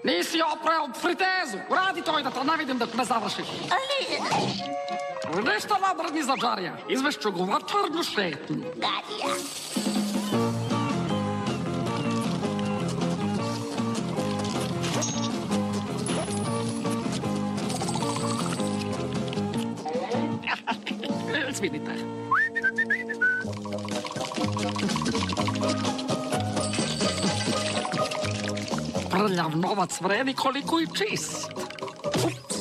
Nisi oprao fritezu. Uradi to i da te ne vidim dok ne završiš. Ali, Ništa nabrni za džarija. Izvešću ga u večernju šetnju. Gadija. Svidite. Prljav novac vredi koliko i čist. Ups.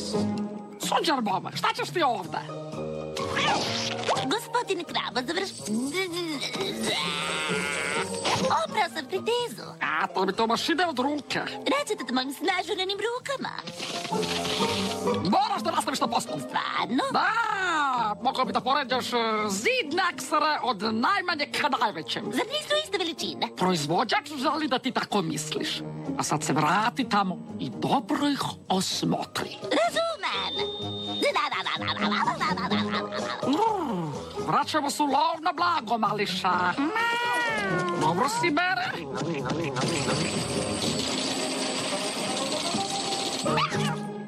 Sunđer bome, šta ćeš ti ovde? Gospodine Krabo, Oprao sam fritezu. A, to mi to baš ide od ruke. Recite mojim snažurenim rukama. Moraš da nastaviš na poslom. Stvarno? Da, mogao bi da poređaš zid naksara od najmanje ka najvećem. Zar nisu iste veličine? Proizvođač želi da ti tako misliš. A sad se vrati tamo i dobro ih osmotri. Razumem. Vraćamo se u lov na blago, mališa. Dobro si bere.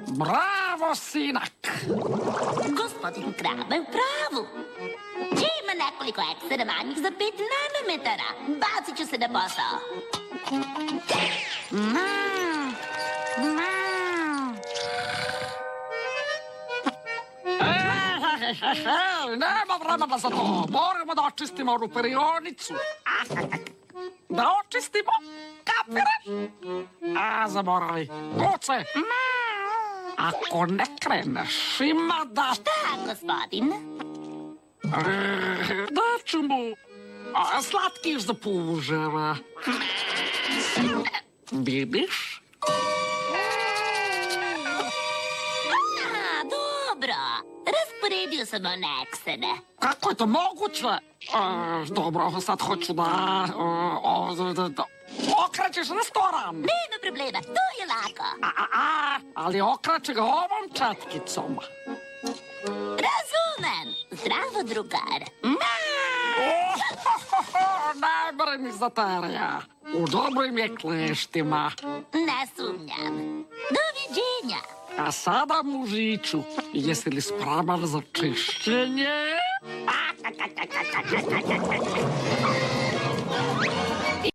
Bravo, sinak. Gospodin Krabo je u pravu. Ima nekoliko ekstra manjih za 5 nanometara. Bacit ću se na posao. Nema vremena za to. Moramo da očistimo onu perionicu. Da očistimo? Kapiraš? A, zaboravi. Kuce. Ako ne kreneš, ima da... Šta, gospodin? Daću mu slatkiš za puževa. Vidiš? A, dobro. Rasporedio sam one eksene. Kako je to moguće? Dobro, sad hoću da okrećeš restoran. Nema problema, to je lako. Ali okreće ga ovom četkicom. Razumem. Zdravo, drugar. Ne brini za terija. U dobrim je kleštima. Ne sumnjam. Doviđenja. A sada, mužiću, jesi li spreman za čišćenje?